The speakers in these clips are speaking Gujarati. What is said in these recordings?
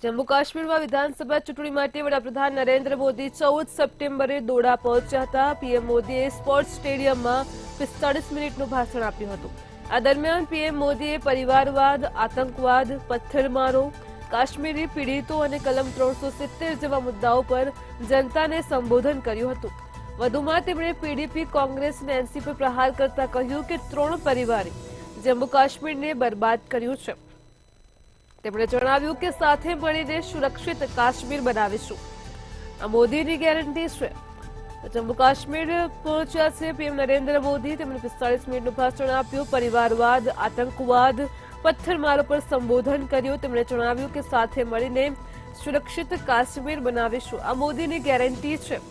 જમ્મુ કાશ્મીરમાં વિધાનસભા ચૂંટણી માટે વડાપ્રધાન નરેન્દ્ર મોદી 14 સપ્ટેમ્બરે દોડા પહોંચ્યા હતા। પીએમ મોદીએ સ્પોર્ટ્સ સ્ટેડિયમમાં 45 મિનિટનું ભાષણ આપ્યું હતું। આ દરમિયાન પીએમ મોદીએ પરિવારવાદ, આતંકવાદ, પથ્થરમારો, કાશ્મીરી પીડિતો અને કલમ 370 જેવા મુદ્દાઓ પર જનતાને સંબોધન કર્યું હતું। વધુમાં તેમણે પીડીપી, કોંગ્રેસ અને એનસી પર પ્રહાર કરતા કહ્યું કે 3 પરિવારે જમ્મુ કાશ્મીરને બરબાદ કર્યું છે। તેમણે જણાવ્યું કે સાથે મળીને સુરક્ષિત કાશ્મીર બનાવીશું। આ મોદીની ગેરંટી છે। જમ્મુ કાશ્મીર પહોંચ્યા છે પીએમ નરેન્દ્ર મોદી। તેમણે 45 મિનિટનું ભાષણ આપ્યું। પરિવારવાદ, આતંકવાદ, પથ્થરમારો પર સંબોધન કર્યું। તેમણે જણાવ્યું કે સાથે મળીને સુરક્ષિત કાશ્મીર બનાવીશું। આ મોદીની ગેરંટી છે।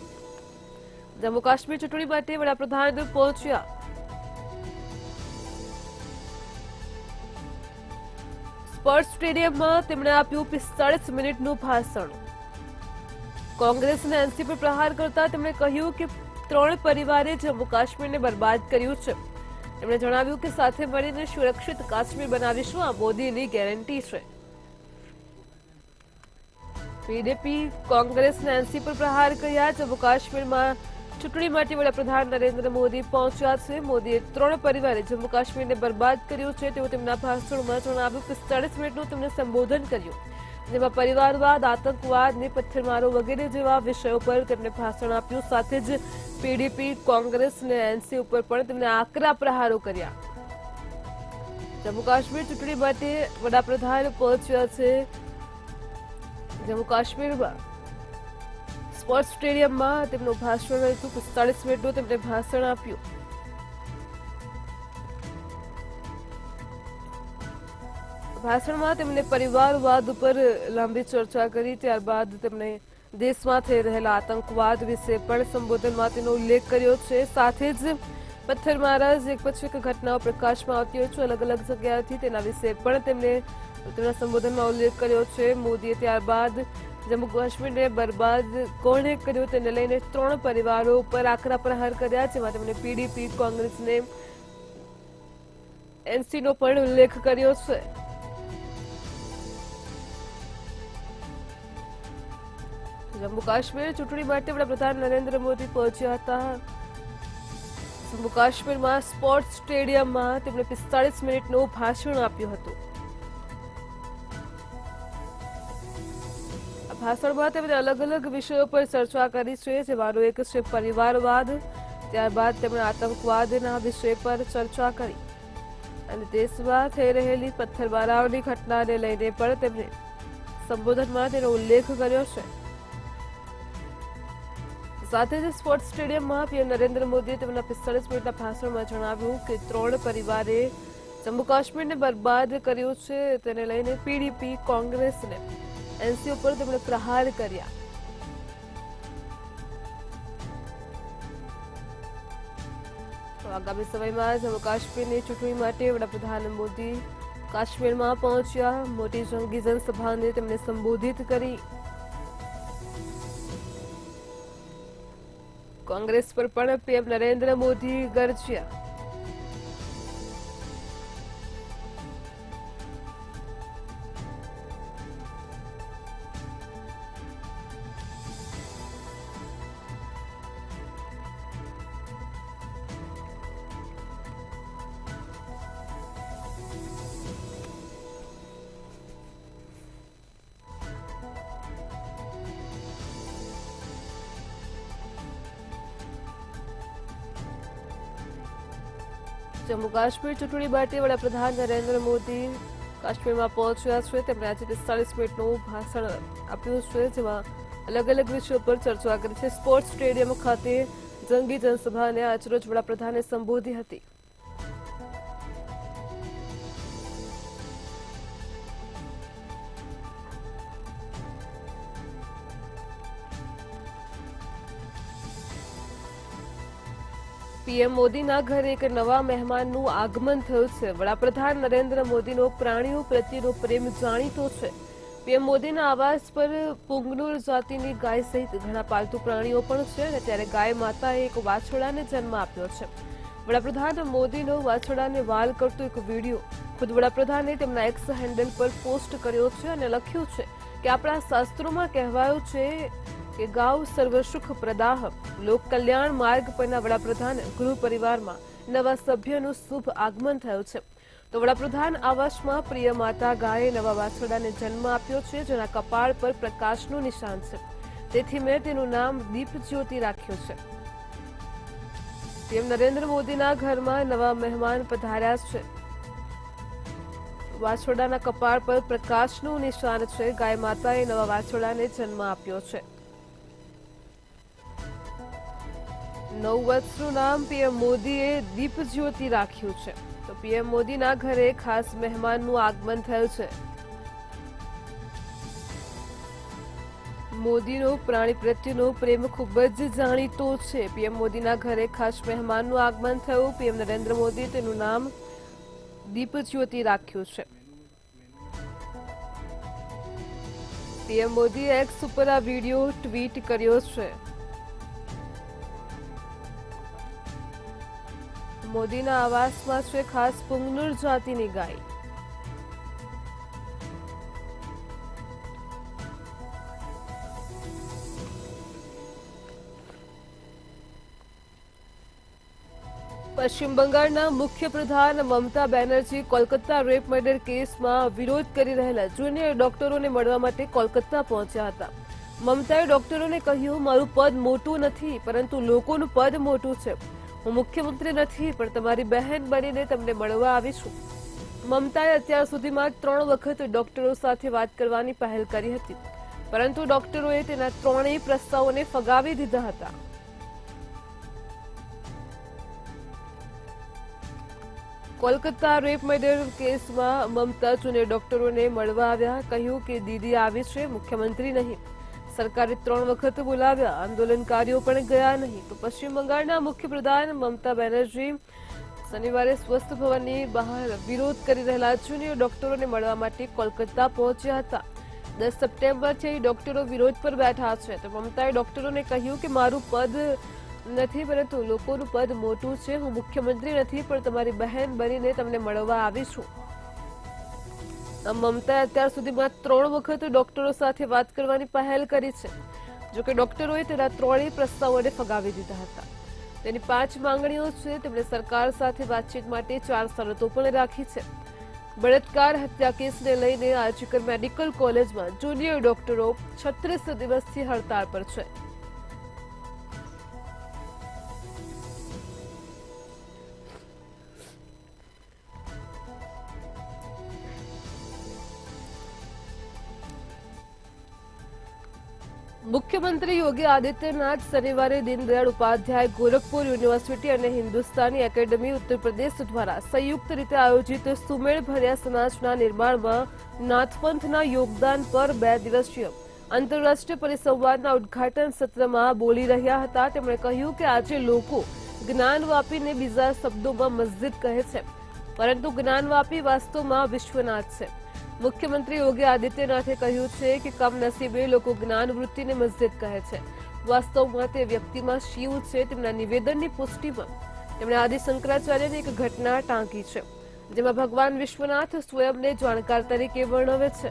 જમ્મુ કાશ્મીર ચૂંટણી માટે વડાપ્રધાન પહોંચ્યા। સ્પોર્ટ્સ સ્ટેડિયમમાં તેમણે આપ્યું 45 મિનિટનું ભાષણ। કોંગ્રેસ અને એનસી પર પ્રહાર કરતા તેમણે કહ્યું કે 3 પરિવારે જમ્મુ કાશ્મીરને બરબાદ કર્યું છે। તેમણે જણાવ્યું કે સાથે મળીને સુરક્ષિત કાશ્મીર બનાવીશું। આ મોદીની ગેરંટી છે। પીડીપી, કોંગ્રેસ અને એનસી પર પ્રહાર કર્યા। જમ્મુ કાશ્મીરમાં ચૂંટણી માટે વડાપ્રધાન નરેન્દ્ર મોદી પહોંચ્યા છે। મોદીએ 3 પરિવારે જમ્મુ કાશ્મીરને બરબાદ કર્યું છે તેવું તેમના ભાષણમાં જણાવ્યું। 45 મિનિટનું તેમણે સંબોધન કર્યું, જેમાં પરિવારવાદ, આતંકવાદ અને પથ્થરમારો વગેરે જેવા વિષયો પર તેમણે ભાષણ આપ્યું। સાથે જ પીડીપી, કોંગ્રેસ અને એનસી ઉપર પણ તેમણે આકરા પ્રહારો કર્યા। જમ્મુ કાશ્મીર ચૂંટણી માટે વડાપ્રધાન પહોંચ્યા છે। જમ્મુ કાશ્મીરમાં સ્પોર્ટ્સ સ્ટેડિયમમાં તેમનું ભાષણ હતું। 45 મિનિટનું તેમણે ભાષણ આપ્યું। ભાષણમાં તેમણે પરિવારવાદ ઉપર લાંબી ચર્ચા કરી। ત્યારબાદ તેમણે દેશમાં થઈ રહેલા આતંકવાદ વિશે પણ સંબોધનમાં તેનો ઉલ્લેખ કર્યો છે। સાથે જ પથ્થરમારા એક પછી એક ઘટનાઓ પ્રકાશમાં આવતી હોય છે અલગ અલગ જગ્યાએથી, તેના વિશે પણ તેમણે તેમના સંબોધનમાં ઉલ્લેખ કર્યો છે। મોદીએ ત્યારબાદ જમ્મુ કાશ્મીરને બરબાદ કોણે કર્યું તેને લઈને 3 પરિવારો ઉપર આકરા પ્રહાર કર્યા, જેમાં તેમણે પીડીપી, કોંગ્રેસ અને એનસીનો પણ ઉલ્લેખ કર્યો છે। જમ્મુ કાશ્મીર ચૂંટણી માટે વડાપ્રધાન નરેન્દ્ર મોદી પહોંચ્યા હતા। જમ્મુ કાશ્મીરમાં સ્પોર્ટ્સ સ્ટેડિયમમાં તેમણે 45 મિનિટનું ભાષણ આપ્યું હતું। ભાષણમાં તેમણે અલગ અલગ વિષયો પર ચર્ચા કરી છે, જેમાંનો એક છે પરિવારવાદ। ત્યારબાદ તેમણે આતંકવાદના વિષય પર ચર્ચા કરી અને દેશમાં થઈ રહેલી પથ્થરમારાઓની ઘટનાને લઈને પણ તેમણે સંબોધનમાં તેનો ઉલ્લેખ કર્યો છે। સાથે જ સ્પોર્ટ્સ સ્ટેડિયમમાં પીએમ નરેન્દ્ર મોદીએ તેમના 45 મિનિટના ભાષણમાં જણાવ્યું કે 3 પરિવારે જમ્મુ કાશ્મીરને બરબાદ કર્યું છે તેને લઈને પીડીપી, કોંગ્રેસને એનસી ઉપર તેમણે પ્રહાર કર્યા। આગામી સમયમાં જમ્મુ કાશ્મીરની ચૂંટણી માટે વડાપ્રધાન મોદી કાશ્મીરમાં પહોંચ્યા। મોટી જંગી જનસભાને તેમણે સંબોધિત કરી। કોંગ્રેસ પર પણ પીએમ નરેન્દ્ર મોદી ગરજ્યા। જમ્મુ કાશ્મીર ચૂંટણી માટે વડાપ્રધાન નરેન્દ્ર મોદી કાશ્મીરમાં પહોંચ્યા છે। તેમણે આજે 45 મિનિટનું ભાષણ આપ્યું છે, જેમાં અલગ અલગ વિષયો પર ચર્ચા કરી છે। સ્પોર્ટ્સ સ્ટેડિયમ ખાતે જંગી જનસભાને આજરોજ વડાપ્રધાને સંબોધી હતી। પીએમ મોદીના ઘરે એક નવા મહેમાનનું આગમન થયું છે। વડાપ્રધાન નરેન્દ્ર મોદીનો પ્રાણીઓ પ્રત્યેનો પ્રેમ જાણીતો છે। પીએમ મોદીના આવાસ પર પુંગનુર જાતિની ગાય સહિત ઘણા પાલતુ પ્રાણીઓ પણ છે અને ત્યારે ગાય માતાએ એક વાછરડાને જન્મ આપ્યો છે। વડાપ્રધાન મોદીનો વાછરડાને વાલ કરતો એક વિડીયો ખુદ વડાપ્રધાને તેમના એક્સ હેન્ડલ પર પોસ્ટ કર્યો છે અને લખ્યું છે કે આપણા શાસ્ત્રોમાં કહેવાયું છે કે ગાઉ સર્વસુખ પ્રદાહ, લોક કલ્યાણ માર્ગ પરના વડાપ્રધાન ગૃહ પરિવારમાં નવા સભ્યનું શુભ આગમન થયું છે. તો વડાપ્રધાન આવાસમાં પ્રિય માતા ગાયે નવા વાછરડાને જન્મ આપ્યો છે, જેના કપાળ પર પ્રકાશનું નિશાન છે. તેથી મેં તેનું નામ દીપ જ્યોતિ રાખ્યું છે. પીએમ નરેન્દ્ર મોદીના ઘરમાં નવા મહેમાન પધાર્યા છે. વાછરડાના કપાળ પર પ્રકાશનું નિશાન છે. ગાય માતાએ નવા વાછરડાને જન્મ આપ્યો છે. 9 વર્ષનું નામ પીએમ મોદીએ દીપ જ્યોતિ રાખ્યું છે. તો પીએમ મોદીના ઘરે ખાસ મહેમાનનું આગમન થયું છે. મોદીનો પ્રાણી પ્રત્યેનો પ્રેમ ખૂબ જ જાણીતો છે. પીએમ મોદીના ઘરે ખાસ મહેમાનનું આગમન થયું. પીએમ નરેન્દ્ર મોદીએ તેનું નામ દીપ જ્યોતિ રાખ્યું છે. પીએમ મોદીએ એક્સ ઉપર આ વિડીયો ટ્વીટ કર્યો છે. મોદીના આવાસમાં છે ખાસ પુંગનુર જાતિની ગાય. પશ્ચિમ બંગાળના મુખ્યપ્રધાન મમતા બેનર્જી કોલકાતા રેપ મર્ડર કેસમાં વિરોધ કરી રહેલા જુનિયર ડોક્ટરોને મળવા માટે કોલકાતા પહોંચ્યા હતા. મમતાએ ડોક્ટરોને કહ્યું, મારું પદ મોટું નથી, પરંતુ લોકોનું પદ મોટું છે. હું મુખ્યમંત્રી નથી, પણ તમારી બહેન બનીને તમને મળવા આવી છું. મમતાએ અત્યાર સુધીમાં 3 વખત ડોક્ટરો સાથે વાત કરવાની પહેલ કરી હતી, પરંતુ ડોક્ટરોએ તેના 3 પ્રસ્તાવોને ફગાવી દીધા હતા. કોલકાતા રેપ મર્ડર કેસમાં મમતા જુનિયર ડોક્ટરોને મળવા આવ્યા. કહ્યું કે દીદી આવી છે, મુખ્યમંત્રી નહીં. સરકારે 3 વખત બોલાવ્યા, આંદોલનકારીઓ પણ ગયા નહીં. તો પશ્ચિમ બંગાળના મુખ્યપ્રધાન મમતા બેનર્જી શનિવારે સ્વસ્થ ભવનની બહાર વિરોધ કરી રહેલા જુનિયર ડોક્ટરોને મળવા માટે કોલકાતા પહોંચ્યા હતા. 10 સપ્ટેમ્બરથી ડોક્ટરો વિરોધ પર બેઠા છે. તો મમતાએ ડોક્ટરોને કહ્યું કે મારું પદ નથી, પરંતુ લોકોનું પદ મોટું છે. હું મુખ્યમંત્રી નથી, પણ તમારી બહેન બનીને તમને મળવા આવી છું. મમતાએ અત્યાર સુધીમાં 3 વખત ડોક્ટરો સાથે વાત કરવાની પહેલ કરી છે. જોકે ડોક્ટરોએ તેના 3 પ્રસ્તાવોને ફગાવી દીધા હતા. તેની 5 માંગણીઓ છે. તેમણે સરકાર સાથે વાતચીત માટે 4 શરતો પણ રાખી છે. બળાત્કાર હત્યા કેસને લઈને આર્જીકર મેડિકલ કોલેજમાં જુનિયર ડોક્ટરો 36 દિવસથી હડતાળ પર છે. મુખ્યમંત્રી યોગી આદિત્યનાથ શનિવારે દીનદયાળ ઉપાધ્યાય ગોરખપુર યુનિવર્સિટી અને હિન્દુસ્તાની એકેડમી ઉત્તર પ્રદેશ દ્વારા સંયુક્ત રીતે આયોજિત સુમેળભર્યા સમાજના નિર્માણમાં નાથપંથના યોગદાન પર 2 દિવસીય આંતરરાષ્ટ્રીય પરિસંવાદના ઉદ્ઘાટન સત્રમાં બોલી રહ્યા હતા. તેમણે કહ્યું કે આજે લોકો જ્ઞાનવાપીને બીજા શબ્દોમાં મસ્જિદ કહે છે, પરંતુ જ્ઞાનવાપી વાસ્તવમાં વિશ્વનાથ છે. મુખ્યમંત્રી યોગી આદિત્યનાથે કહ્યું છે કે કમનસીબે લોકો જ્ઞાન વૃત્તિને મસ્જિદ કહે છે. વાસ્તવમાં તે વ્યક્તિમાં શિવ છે. તેમના નિવેદનની પુષ્ટિમાં તેમણે આદિ શંકરાચાર્યની એક ઘટના ટાંકી છે, જેમાં ભગવાન વિશ્વનાથ સ્વયંને જાણકાર તરીકે વર્ણવે છે.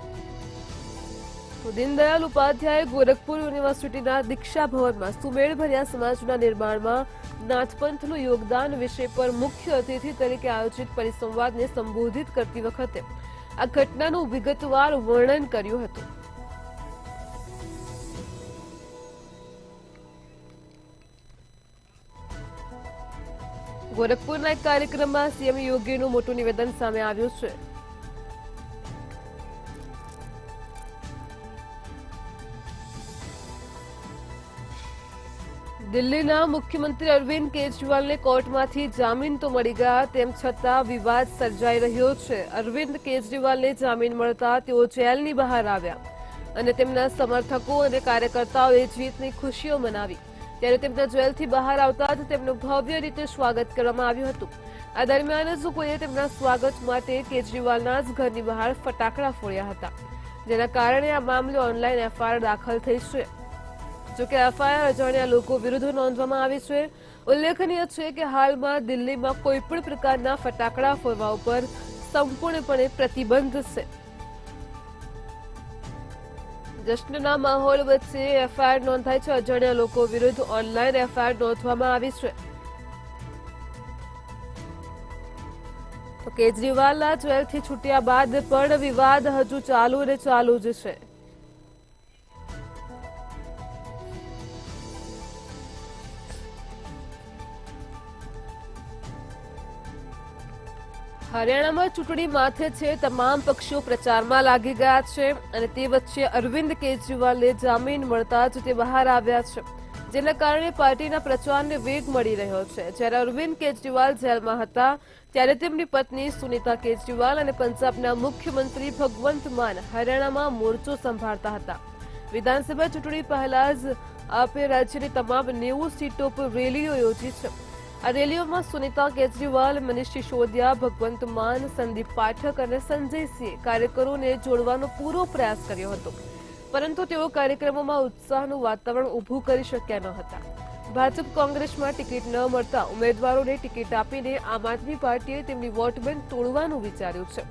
તો દીનદયાળ ઉપાધ્યાય ગોરખપુર યુનિવર્સિટીના દીક્ષા ભવનમાં સુમેળભર્યા સમાજના નિર્માણમાં નાથપંથનું યોગદાન વિષય પર મુખ્ય અતિથિ તરીકે આયોજિત પરિસંવાદને સંબોધિત કરતી વખતે આ ઘટનાનું વિગતવાર વર્ણન કર્યું હતું. ગોરખપુરના એક કાર્યક્રમમાં સીએમ યોગીનું મોટું નિવેદન સામે આવ્યું છે. દિલ્હીના મુખ્યમંત્રી અરવિંદ કેજરીવાલને કોર્ટમાંથી જામીન તો મળી ગયા, તેમ છતાં વિવાદ સર્જાઈ રહ્યો છે. અરવિંદ કેજરીવાલને જામીન મળતા તેઓ જેલની બહાર આવ્યા અને તેમના સમર્થકો અને કાર્યકર્તાઓએ જીતની ખુશીઓ મનાવી. ત્યારે તેમના જેલથી બહાર આવતા જ તેમનું ભવ્ય રીતે સ્વાગત કરવામાં આવ્યું હતું. આ દરમિયાન જ કોઈએ તેમના સ્વાગત માટે કેજરીવાલના જ ઘરની બહાર ફટાકડા ફોડ્યા હતા, જેના કારણે આ મામલે ઓનલાઈન એફઆઈઆર દાખલ થઈ છે. જોકે એફઆઈઆર અજાણ્યા લોકો વિરુદ્ધ નોંધવામાં આવી છે. ઉલ્લેખનીય છે કે હાલમાં દિલ્હીમાં કોઈપણ પ્રકારના ફટાકડા ફોડવા ઉપર સંપૂર્ણપણે પ્રતિબંધ છે. જશ્નના માહોલ વચ્ચે એફઆઈઆર નોંધાઈ છે. અજાણ્યા લોકો વિરુદ્ધ ઓનલાઈન એફઆઈઆર નોંધવામાં આવી છે. તો કેજરીવાલના જેલથી છૂટ્યા બાદ પણ વિવાદ હજુ ચાલુ જ છે. હરિયાણામાં ચૂંટણી માથે છે. તમામ પક્ષો પ્રચારમાં લાગી ગયા છે અને તે વચ્ચે અરવિંદ કેજરીવાલને જામીન મળતા જ તે બહાર આવ્યા છે, જેના કારણે પાર્ટીના પ્રચારને વેગ મળી રહ્યો છે. જ્યારે અરવિંદ કેજરીવાલ જેલમાં હતા ત્યારે તેમની પત્ની સુનીતા કેજરીવાલ અને પંજાબના મુખ્યમંત્રી ભગવંત માન હરિયાણામાં મોરચો સંભાળતા હતા. વિધાનસભા ચૂંટણી પહેલા જ આપે રાજ્યની તમામ 90 સીટો પર રેલીઓ યોજી છે. આ રેલીઓમાં સુનીતા કેજરીવાલ, મનીષ સિસોદિયા, ભગવંત માન, સંદીપ પાઠક અને સંજય સિંહે કાર્યકરોને જોડવાનો પૂરો પ્રયાસ કર્યો હતો, પરંતુ તેઓ કાર્યક્રમોમાં ઉત્સાહનું વાતાવરણ ઊભું કરી શક્યા ન હતા. ભાજપ કોંગ્રેસમાં ટિકિટ ન મળતા ઉમેદવારોને ટિકિટ આપીને આમ આદમી પાર્ટીએ તેમની વોટ બેંક તોડવાનું વિચાર્યું છે.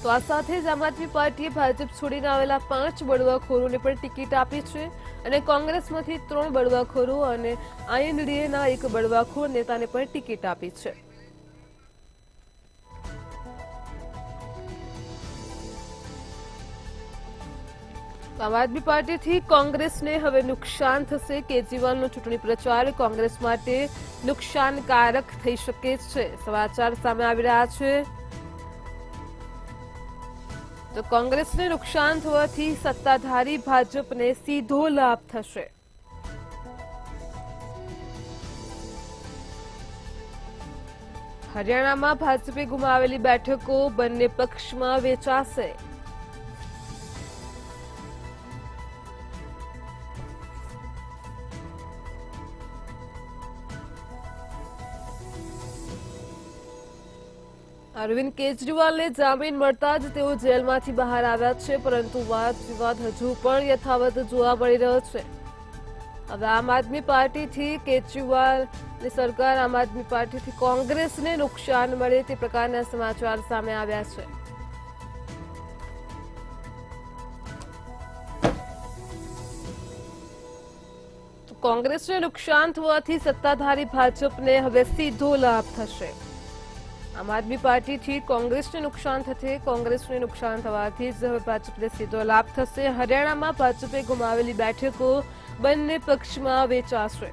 તો આ સાથે જ આમ આદમી પાર્ટીએ ભાજપ છોડીને આવેલા 5 બળવાખોરોને પણ ટિકિટ આપી છે અને કોંગ્રેસમાંથી 3 બળવાખોરો અને આઈએનડીએના 1 બળવાખોર નેતાને પણ ટિકિટ આપી છે. આમ આદમી પાર્ટીથી કોંગ્રેસને હવે નુકસાન થશે. કેજરીવાલનો ચૂંટણી પ્રચાર કોંગ્રેસ માટે નુકસાનકારક થઈ શકે છે. સમાચાર સામે આવી રહ્યા છે. તો કોંગ્રેસને નુકસાન થવાથી સત્તાધારી ભાજપને સીધો લાભ થશે. હરિયાણામાં ભાજપે ગુમાવેલી બેઠકો બંને પક્ષમાં વેચાશે. અરવિંદ કેજરીવાલને જામીન મળતા જ તેઓ જેલમાંથી બહાર આવ્યા છે, પરંતુ વાદ વિવાદ હજુ પણ યથાવત જોવા મળી રહ્યો છે. હવે આમ આદમી પાર્ટીથી કેજરીવાલની સરકાર, આમ આદમી પાર્ટીથી કોંગ્રેસને નુકસાન મળે તે પ્રકારના સમાચાર સામે આવ્યા છે. કોંગ્રેસને નુકસાન થવાથી સત્તાધારી ભાજપને હવે સીધો લાભ થશે. આમ આદમી પાર્ટીથી કોંગ્રેસને નુકસાન થશે. કોંગ્રેસને નુકસાન થવાથી જ હવે ભાજપને સીધો લાભ થશે. હરિયાણામાં ભાજપે ગુમાવેલી બેઠકો બંને પક્ષમાં વેચાશે.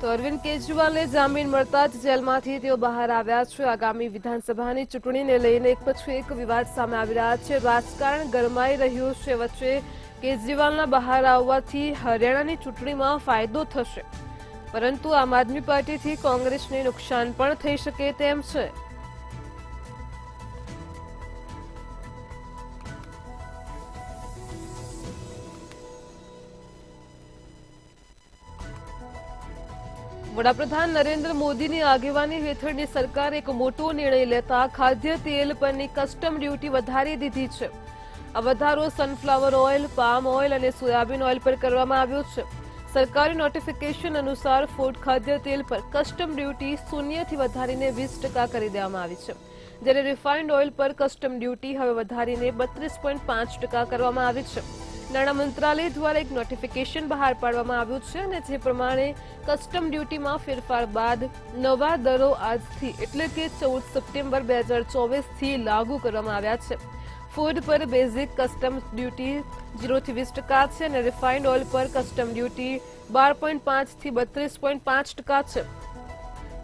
તો અરવિંદ કેજરીવાલને જામીન મળતા જ જેલમાંથી તેઓ બહાર આવ્યા છે. આગામી વિધાનસભાની ચૂંટણીને લઈને એક પછી એક વિવાદ સામે આવી રહ્યા છે. રાજકારણ ગરમાઈ રહ્યું છે. વચ્ચે કેજરીવાલના બહાર આવવાથી હરિયાણાની ચૂંટણીમાં ફાયદો થશે, પરંતુ આમ આદમી પાર્ટીથી કોંગ્રેસને નુકસાન પણ થઈ શકે તેમ છે. વડાપ્રધાન નરેન્દ્ર મોદીની આગેવાની હેઠળની સરકારે એક મોટો નિર્ણય લેતા ખાદ્ય તેલ પરની કસ્ટમ ડ્યુટી વધારી દીધી છે. આ વધારો સનફ્લાવર ઓઇલ, પામ ઓઇલ અને સોયાબીન ઓઇલ પર કરવામાં આવ્યો છે. સરકારી નોટિફિકેશન અનુસાર ફૂડ ખાદ્ય તેલ પર કસ્ટમ ડ્યુટી 0 થી વધારીને 20% કરી દેવામાં આવી છે, જ્યારે રિફાઇન્ડ ઓઇલ પર કસ્ટમ ડ્યુટી હવે વધારીને 32.5% કરવામાં આવી છે. નાણાં મંત્રાલય દ્વારા એક નોટિફિકેશન બહાર પાડવામાં આવ્યું છે અને જે પ્રમાણે કસ્ટમ ડ્યુટીમાં ફેરફાર બાદ નવા દરો આજથી એટલે કે 14 સપ્ટેમ્બર 2024થી લાગુ કરવામાં આવ્યા છે. ફૂડ પર બેઝિક કસ્ટમ ડ્યુટી 0 થી 20% છે અને રિફાઇન્ડ ઓઇલ પર કસ્ટમ ડ્યુટી 12.5 થી 32.5% છે.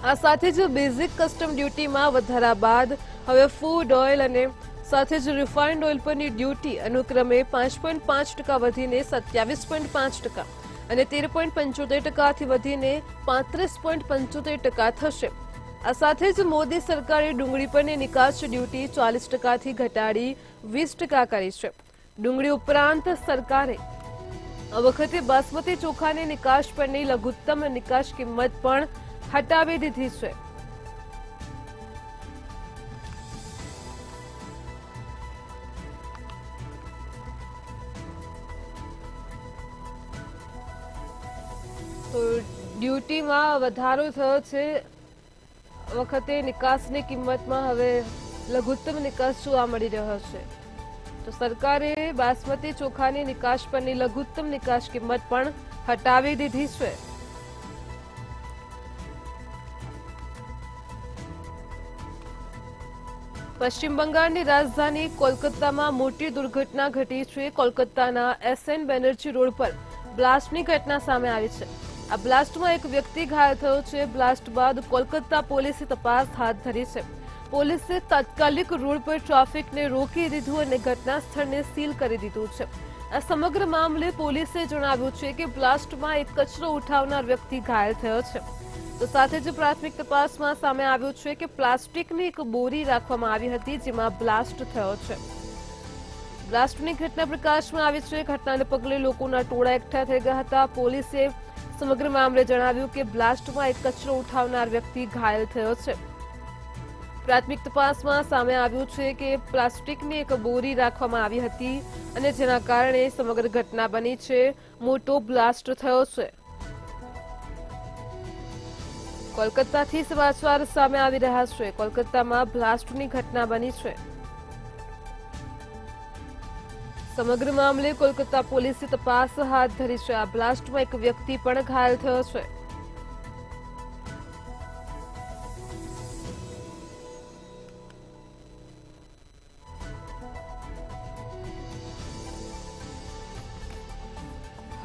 આ સાથે જ બેઝિક કસ્ટમ ડ્યુટીમાં વધારા બાદ હવે ફૂડ ઓઇલ અને સાથે જ રિફાઇન્ડ ઓઇલ પરની ડ્યુટી અનુક્રમે 5.5% વધીને 27.5% અને 13.75% થી વધીને 35.75% થશે. આ સાથે જ મોદી સરકારે ડુંગળી પરની નિકાસ ડ્યુટી 40% થી ઘટાડી 20% કરી છે. ડુંગળી ઉપરાંત સરકારે આ વખતે બાસમતી ચોખાની નિકાસ પરની લઘુત્તમ નિકાસ કિંમત પણ હટાવી દીધી છે. તો ડ્યુટીમાં વધારો થયો છે. વખતે નિકાસની કિંમતમાં હવે લઘુત્તમ નિકાસ જોવા મળી રહ્યો છે. તો સરકારે બાસમતી ચોખાની નિકાસ પરની લઘુત્તમ નિકાસ કિંમત પણ હટાવી દીધી છે. પશ્ચિમ બંગાળની રાજધાની કોલકાતામાં મોટી દુર્ઘટના ઘટી છે. કોલકાતાના SN બેનર્જી રોડ પર બ્લાસ્ટની ઘટના સામે આવી છે. આ બ્લાસ્ટમાં એક વ્યક્તિ ઘાયલ થયો છે. બ્લાસ્ટ બાદ કોલકાતા પોલીસે તપાસ હાથ ધરી છે. પોલીસે તાત્કાલિક રોડ પર ટ્રાફિકને રોકી દીધું અને ઘટના સ્થળને સીલ કરી દીધું છે. આ સમગ્ર મામલે પોલીસે જણાવ્યું છે કે બ્લાસ્ટમાં એક કચરો ઉઠાવનાર વ્યક્તિ ઘાયલ થયો છે. તો સાથે જ પ્રાથમિક તપાસમાં સામે આવ્યું છે કે પ્લાસ્ટિકની એક બોરી રાખવામાં આવી હતી જેમાં બ્લાસ્ટ થયો છે. બ્લાસ્ટની ઘટના પ્રકાશમાં આવી છે. ઘટનાને પગલે લોકોના ટોળા એકઠા થઈ ગયા હતા. પોલીસે સમગ્ર મામલે જણાવ્યું કે બ્લાસ્ટમાં એક કચરો ઉઠાવનાર વ્યક્તિ ઘાયલ થયો છે. પ્રાથમિક તપાસમાં સામે આવ્યું છે કે પ્લાસ્ટિકની એક બોરી રાખવામાં આવી હતી અને જેના કારણે સમગ્ર ઘટના બની છે. મોટો બ્લાસ્ટ થયો છે. કોલકાતાથી સમાચાર સામે આવી રહ્યા છે. કોલકાતામાં બ્લાસ્ટની ઘટના બની છે. સમગ્ર મામલે કોલકાતા પોલીસે તપાસ હાથ ધરી છે. આ બ્લાસ્ટમાં એક વ્યક્તિ પણ ઘાયલ થયો છે.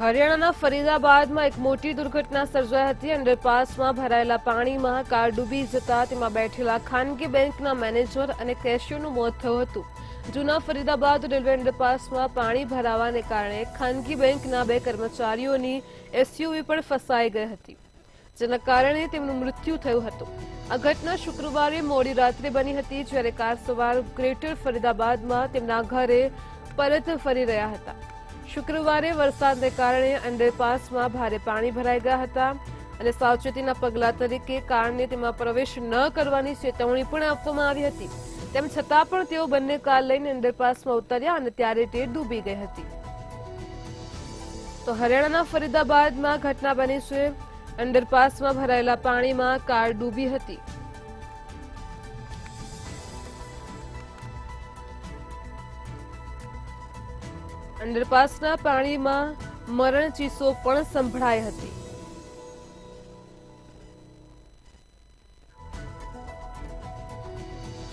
હરિયાણાના ફરીદાબાદમાં એક મોટી દુર્ઘટના સર્જાઈ હતી. અંડરપાસમાં ભરાયેલા પાણીમાં કાર ડૂબી જતા તેમાં બેઠેલા ખાનગી બેંકના મેનેજર અને કેશિયરનું મોત થયું હતું. જૂના ફરીદાબાદ રેલવે અંડરપાસમાં પાણી ભરાવાને કારણે ખાનગી બેંકના 2 કર્મચારીઓની SUV પણ ફસાઈ ગઈ હતી, જેના કારણે તેમનું મૃત્યુ થયું હતું. આ ઘટના શુક્રવારે મોડી રાત્રે બની હતી, જ્યારે કાર સવાર ગ્રેટર ફરીદાબાદમાં તેમના ઘરે પરત ફરી રહ્યા હતા. શુક્રવારે વરસાદને કારણે અંડરપાસમાં ભારે પાણી ભરાઈ ગયા હતા અને સાવચેતીના પગલા તરીકે કારને તેમાં પ્રવેશ ન કરવાની ચેતવણી પણ આપવામાં આવી હતી. તેમ છતાં પણ તેઓ બંને કાર લઈને અંડરપાસમાં ઉતર્યા અને ત્યારે તે ડૂબી ગઈ હતી. તો હરિયાણાના ફરીદાબાદમાં ઘટના બની છે. અંડરપાસમાં ભરાયેલા પાણીમાં કાર ડૂબી હતી. અંડરપાસના પાણીમાં મરણ ચીસો પણ સંભળાઈ હતી.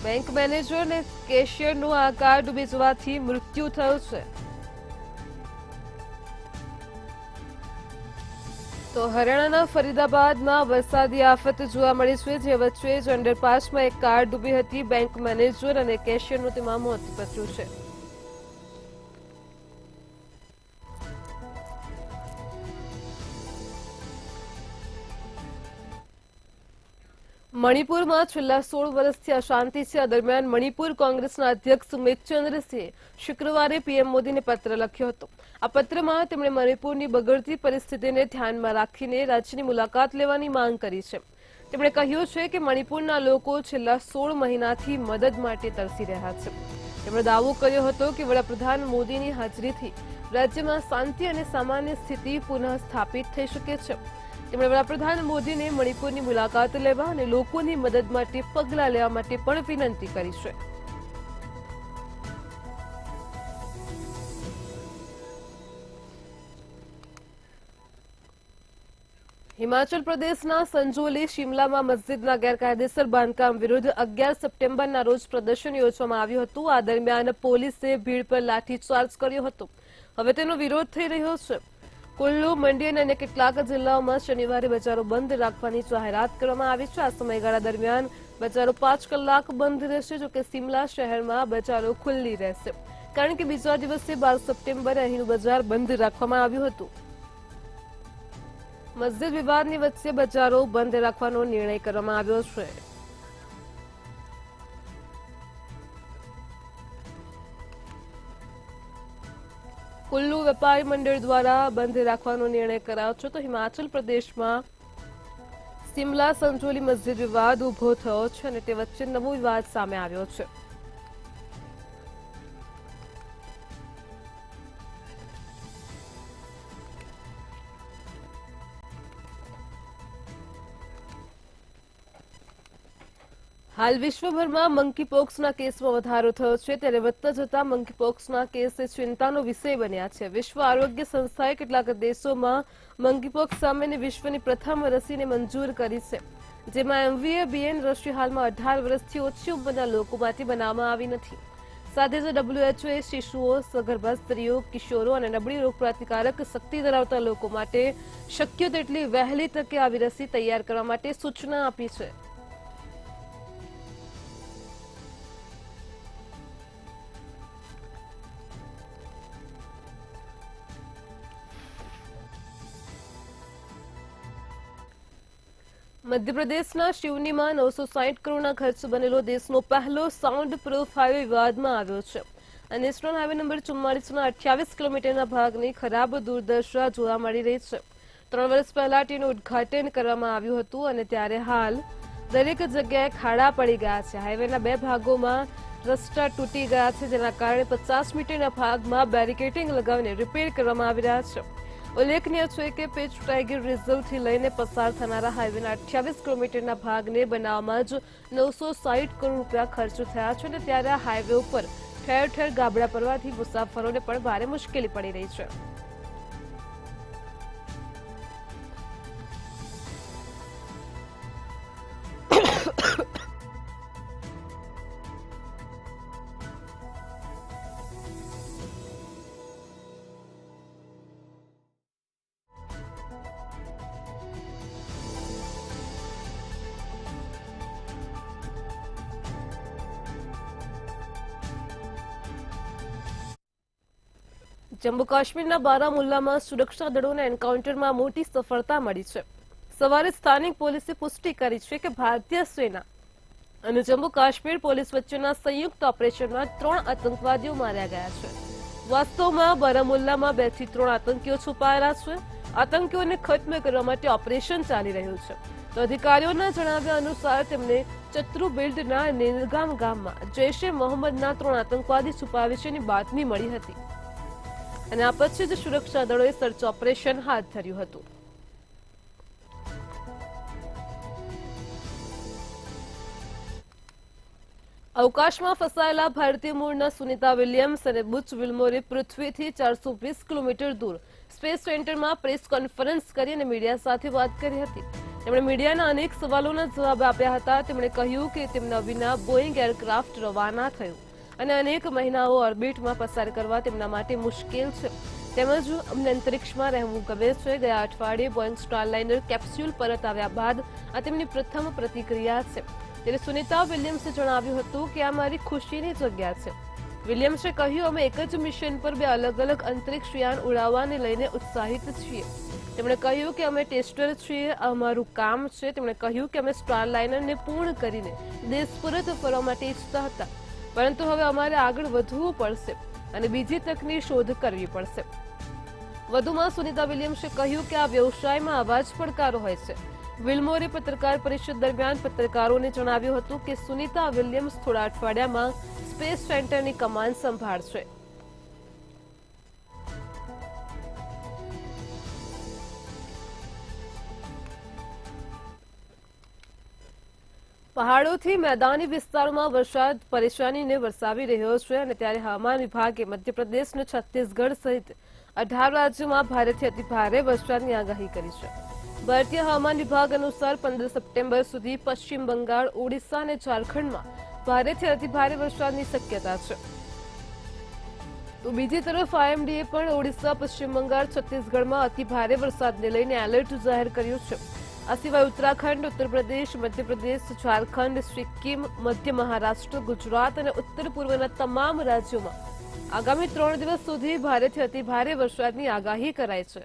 બેંક મેનેજર અને કેશિયરનું આ કાર ડૂબી જવાથી મૃત્યુ થયું છે. તો હરિયાણાના ફરીદાબાદમાં વરસાદી આફત જોવા મળી છે, જે વચ્ચે જ અંડરપાસમાં એક કાર ડૂબી હતી. બેંક મેનેજર અને કેશિયરનું તેમાં મોત નીપજ્યું છે. મણિપુરમાં છેલ્લા 16 વર્ષથી અશાંતિ છે. આ દરમિયાન મણિપુર કોંગ્રેસના અધ્યક્ષ સુમિત સિંહે શુક્રવારે PM મોદીને પત્ર લખ્યો હતો. આ પત્રમાં તેમણે મણિપુરની બગડતી પરિસ્થિતિને ધ્યાનમાં રાખીને રાજ્યની મુલાકાત લેવાની માંગ કરી છે. તેમણે કહ્યું છે કે મણિપુરના લોકો છેલ્લા 16 મહિનાથી મદદ માટે તરસી રહ્યા છે. તેમણે દાવો કર્યો હતો કે વડાપ્રધાન મોદીની હાજરીથી રાજ્યમાં શાંતિ અને સામાન્ય સ્થિતિ પુનઃ સ્થાપિત થઈ શકે છે. તેમણે વડાપ્રધાન મોદીને મણિપુરની મુલાકાત લેવા અને લોકોની મદદ માટે પગલાં લેવા માટે પણ વિનંતી કરી છે. હિમાચલ પ્રદેશના સંજોલી શિમલામાં મસ્જિદના ગેરકાયદેસર બાંધકામ વિરુદ્ધ 11 સપ્ટેમ્બરના રોજ પ્રદર્શન યોજવામાં આવ્યું હતું. આ દરમિયાન પોલીસે ભીડ પર લાઠીચાર્જ કર્યો હતો. હવે તેનો વિરોધ થઈ રહ્યો છે. કુલ્લુ, મંડી અને કેટલાક જિલ્લાઓમાં શનિવારે બજારો બંધ રાખવાની જાહેરાત કરવામાં આવી છે. આ સમયગાળા દરમિયાન બજારો 5 કલાક બંધ રહેશે, જોકે સિમલા શહેરમાં બજારો ખુલ્લી રહેશે, કારણ કે બીજા દિવસે 12 સપ્ટેમ્બરે અહીંનું બજાર બંધ રાખવામાં આવ્યું હતું. મસ્જિદ વિવાદની વચ્ચે બજારો બંધ રાખવાનો નિર્ણય કરવામાં આવ્યો છે. કુલ્લુ વેપારી મંડળ દ્વારા બંધ રાખવાનો નિર્ણય કરાયો છે. તો હિમાચલ પ્રદેશમાં સિમલા સંજોલી મસ્જિદ વિવાદ ઉભો થયો છે અને તે વચ્ચે નવો વિવાદ સામે આવ્યો છે. હાલ વિશ્વભરમાં મંકીપોક્સના કેસમાં વધારો થયો છે, ત્યારે વધતા જતા મંકીપોક્સના કેસ ચિંતાનો વિષય બન્યા છે. વિશ્વ આરોગ્ય સંસ્થાએ કેટલાક દેશોમાં મંકીપોક્સ સામેની વિશ્વની પ્રથમ રસીને મંજૂર કરી છે, જેમાં એમવીએબીએન રસી હાલમાં 18 વર્ષથી ઓછી ઉંમરના લોકો માટે બનાવવામાં આવી નથી. સાથે જ WHOએ શિશુઓ, સગર્ભા સ્ત્રીઓ, કિશોરો અને નબળી રોગપ્રતિકારક શક્તિ ધરાવતા લોકો માટે શક્ય તેટલી વહેલી તકે આવી રસી તૈયાર કરવા માટે સૂચના આપી છે. મધ્યપ્રદેશના શિવનીમાં 960 કરોડના ખર્ચ બનેલો દેશનો પહેલો સાઉન્ડ પ્રૂફ હાઈવે વિવાદમાં આવ્યો છે. આ નેશનલ હાઈવે નંબર 44ના 28 કિલોમીટરના ભાગની ખરાબ દુર્દશા જોવા મળી રહી છે. 3 વર્ષ પહેલા તેનું ઉદ્ઘાટન કરવામાં આવ્યું હતું અને ત્યારે હાલ દરેક જગ્યાએ ખાડા પડી ગયા છે. હાઈવેના 2 ભાગોમાં રસ્તા તૂટી ગયા છે, જેના કારણે 50 મીટરના ભાગમાં બેરિકેડિંગ લગાવીને રિપેર કરવામાં આવી રહ્યા છે. ઉલ્લેખનીય છે કે પેચ ટાઈગર રિઝર્વથી લઈને પસાર થનારા હાઈવેના 28 કિલોમીટરના ભાગને બનાવવામાં જ 960 કરોડ રૂપિયા ખર્ચ થયા છે અને ત્યારે આ હાઈવે ઉપર ઠેર ઠેર ગાબડા પડવાથી મુસાફરોને પણ ભારે મુશ્કેલી પડી રહી છે. જમ્મુ કાશ્મીરના બારામુલ્લામાં સુરક્ષા દળોના એન્કાઉન્ટરમાં મોટી સફળતા મળી છે. સવારે સ્થાનિક પોલીસે પુષ્ટિ કરી છે કે ભારતીય સેના અને જમ્મુ કાશ્મીર પોલીસ વચ્ચેના સંયુક્ત ઓપરેશનમાં 3 આતંકવાદીઓ માર્યા ગયા છે. વાસ્તવમાં બારામુલ્લામાં 2 થી 3 આતંકીઓ છુપાયેલા છે. આતંકીઓને ખત્મ કરવા માટે ઓપરેશન ચાલી રહ્યું છે. તો અધિકારીઓના જણાવ્યા અનુસાર તેમને ચત્રુબિલ્ડના નીલગામ ગામમાં જૈશ-એ મોહમ્મદના 3 આતંકવાદી છુપાવે છે એની બાતમી મળી હતી અને આ પછી જ સુરક્ષા દળોએ સર્ચ ઓપરેશન હાથ ધર્યું હતું. અવકાશમાં ફસાયેલા ભારતીય મૂળના સુનિતા વિલિયમ્સ અને બુચ વિલ્મોરે પૃથ્વીથી 420 કિલોમીટર દૂર સ્પેસ સેન્ટરમાં પ્રેસ કોન્ફરન્સ કરી અને મીડિયા સાથે વાત કરી હતી. તેમણે મીડિયાના અનેક સવાલોના જવાબ આપ્યા હતા. તેમણે કહ્યું કે તેમના વિના બોઇંગ એરક્રાફ્ટ રવાના થયું અને અનેક મહિનાઓ ઓર્બિટમાં પસાર કરવા તેમના માટે મુશ્કેલ છે. તેમજ અમને અંતરિક્ષમાં રહેવું ગમે છે. ગયા અઠવાડિયે બોઇંગ સ્ટારલાઇનર કેપ્સ્યુલ પરત આવ્યા બાદ આ તેમની પ્રથમ પ્રતિક્રિયા છે. ત્યારે સુનિતા વિલિયમ્સે જણાવ્યું હતું કે આ મારી ખુશીની જગ્યા છે. વિલિયમ્સે કહ્યું, અમે એક જ મિશન પર 2 અલગ અલગ અંતરિક્ષ યાન ઉડાવવાને લઈને ઉત્સાહિત છીએ. તેમણે કહ્યું કે અમે ટેસ્ટર છીએ, આ અમારું કામ છે. તેમણે કહ્યું કે અમે સ્ટારલાઇનરને પૂર્ણ કરીને દેશ પરત ફરવા માટે ઈચ્છતા હતા, પરંતુ હવે અમારે આગળ વધવું પડશે અને બીજી તકની શોધ કરવી પડશે. વધુમાં સુનિતા વિલિયમ્સે કહ્યું કે આ વ્યવસાયમાં આવા જ પડકારો હોય છે. વિલ્મોરે પત્રકાર પરિષદ દરમિયાન પત્રકારોને જણાવ્યું હતું કે સુનિતા વિલિયમ્સ થોડા અઠવાડિયામાં સ્પેસ સેન્ટરની કમાન સંભાળશે. પહાડોથી મેદાની વિસ્તારોમાં વરસાદ પરેશાનીને વરસાવી રહ્યો છે અને ત્યારે હવામાન વિભાગે મધ્યપ્રદેશ અને છત્તીસગઢ સહિત 18 રાજ્યોમાં ભારેથી અતિભારે વરસાદની આગાહી કરી છે. ભારતીય હવામાન વિભાગ અનુસાર 15 સપ્ટેમ્બર સુધી પશ્ચિમ બંગાળ, ઓડિશા અને ઝારખંડમાં ભારેથી અતિભારે વરસાદની શક્યતા છે. તો બીજી તરફ IMDએ પણ ઓડિશા, પશ્ચિમ બંગાળ, છત્તીસગઢમાં અતિભારે વરસાદને લઈને એલર્ટ જાહેર કર્યું છે. આ સિવાય ઉત્તરાખંડ, ઉત્તર પ્રદેશ, મધ્યપ્રદેશ, ઝારખંડ, સિક્કિમ, મધ્ય મહારાષ્ટ્ર, ગુજરાત અને ઉત્તર પૂર્વના તમામ રાજ્યોમાં આગામી 3 દિવસ સુધી ભારેથી અતિભારે વરસાદની આગાહી કરાઈ છે.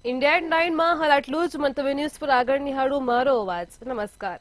ઇન્ડિયા એટ 9માં હાલ આટલું જ. મંતવ્ય ન્યૂઝ પર આગળ નિહાળો મારો અવાજ. નમસ્કાર.